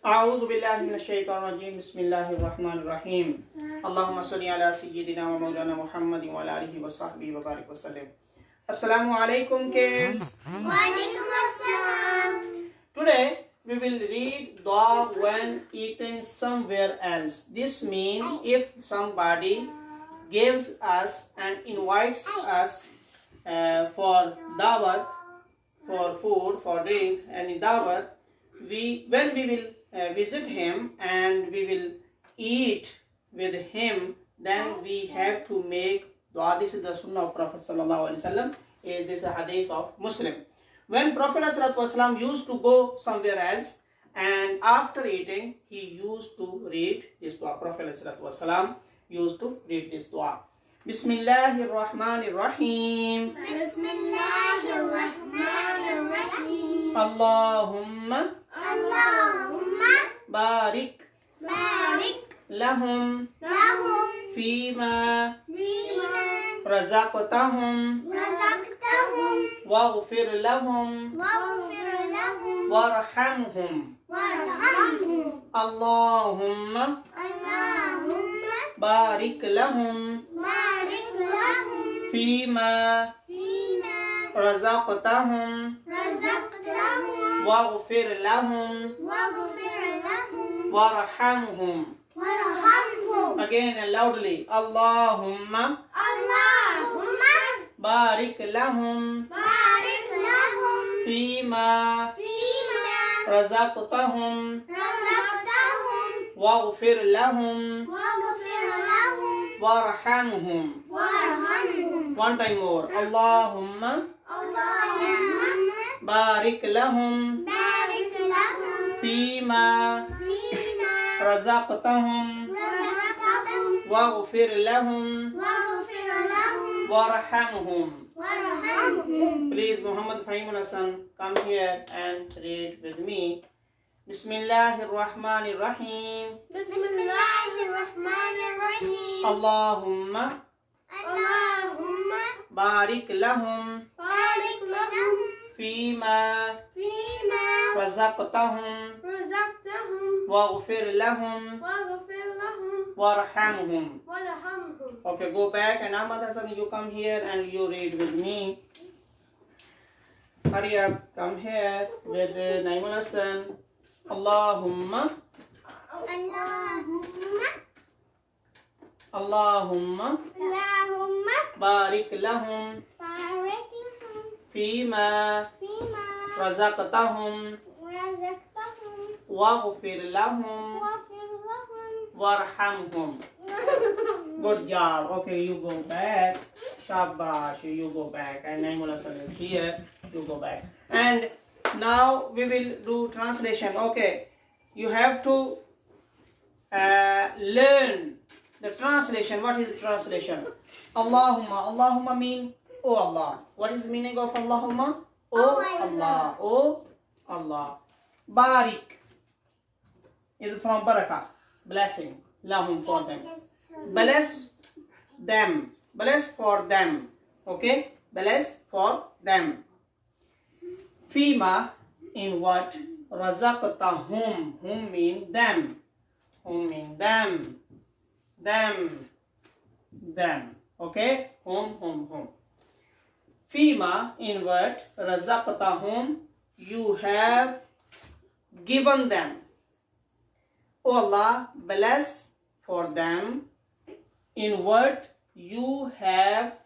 أعوذ بالله من الشيطان الرجيم بسم الله الرحمن الرحيم اللهم صل على سيدنا ومولانا محمد وعلى آله وصحبه وبارك وسلم. Assalamu alaikum kids. Walaikum assalam. Today we will read dua when eating somewhere else. This means if somebody gives us and invites us for dawat, for food, for drink, and in dawat, when we will visit him and we will eat with him, then we have to make dua. This is the sunnah of Prophet sallallahu alaihi wasallam. This is a hadith of Muslim. When Prophet ﷺ used to go somewhere else and after eating, he used to read this dua. Prophet ﷺ used to read this dua. Bismillahirrahmanirrahim. Bismillahirrahmanirrahim. Allahumma barik lahum fima razaqtahum waghfir lahum warhamhum. Allahumma barik lahum fima razaqtahum waghfir lahum warhamhum. Again loudly. Allahumma barik lahum fima razaqtahum waghfir lahum warhamhum. One time more. Allahumma barik lahum fima razaqtahum waghfir lahum warhamhum. Please, Muhammad Fahimul Hasan, come here and read with me. Bismillahirrahmanirrahim. Bismillahirrahmanirrahim. Allahumma barik lahum fima razaqtahum waghfir lahum warhamhum. Okay, go back, and Ahmad Hasan, you come here and you read with me. Hurry up, come here with Naimul Hasan. Allahumma barik lahum fima razaqtahum waghfir lahum warhamhum. Good job. Okay, you go back. Shabash, you go back. And Naimul Hasan is here. You go back. And now we will do translation. Okay, you have to learn the translation. What is translation? Allahumma mean oh Allah. What is the meaning of Allahumma? Oh Allah. Oh Allah. Barik is from barakah, blessing. Lahum, for them. Bless them. Bless for them. Okay? Bless for them. Fima, in what? Razaqtahum. Hum mean them. Hum mean them. Them. Okay? Hum. Fima, in what? Razaqtahum. You have given them. O Allah, bless for them in what you have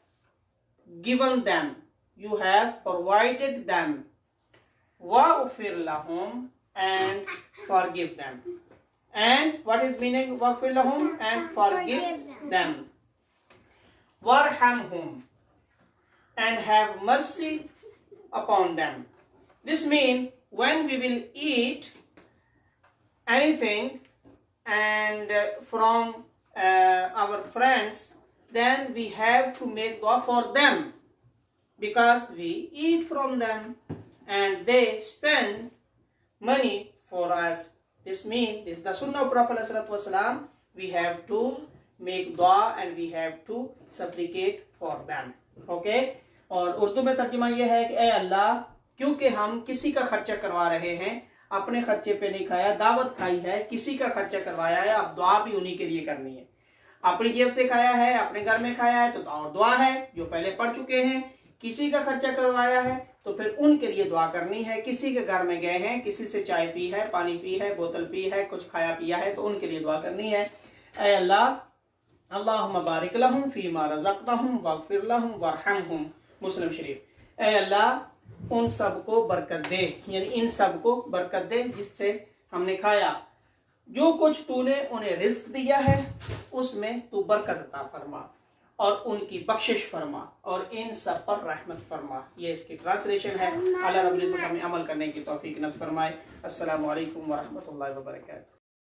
given them. You have provided them. Waghfir lahum, and forgive them. And what is meaning waghfir lahum? And forgive them. Warhamhum, and have mercy upon them. This means when we will eat anything and from our friends, then we have to make dua for them because we eat from them and they spend money for us. This means this is the sunnah of Prophet ﷺ. We have to make dua and we have to supplicate for them. Okay? और उर्दू में तर्जुमा ये है कि ए अल्लाह, क्योंकि हम किसी का खर्चा करवा रहे हैं, अपने खर्चे पे नहीं खाया, दावत खाई है, किसी का खर्चा करवाया है, अब दुआ भी उन्हीं के लिए करनी है। अपनी जेब से खाया है, अपने घर में खाया है तो और दुआ है जो पहले पढ़ चुके हैं। किसी का खर्चा करवाया है तो फिर उनके लिए दुआ करनी है। किसी के घर में गए हैं, किसी से चाय पी है, पानी पी है, बोतल पी है, कुछ खाया पिया है तो उनके लिए दुआ करनी है। ऐ अल्लाह, अल्लाहुम्मा बारिक लहुम फीमा रज़क़तहुम वग़फ़िर लहुम वरहमहुम। मुस्लिम शरीफ। ऐ अल्लाह उन सबको बरकत दे, यानी इन सबको बरकत दे जिससे हमने खाया। जो कुछ तूने उन्हें रिज्क दिया है उसमें तू बरकत अता फरमा और उनकी बख्शिश फरमा और इन सब पर रहमत फरमा। ये इसकी ट्रांसलेशन है। अल्लाह रब्बुल इज़्ज़त हमें अमल करने की तौफीक नसीब फरमाए। अस्सलामु अलैकुम व रहमतुल्लाहि व बरकातहू।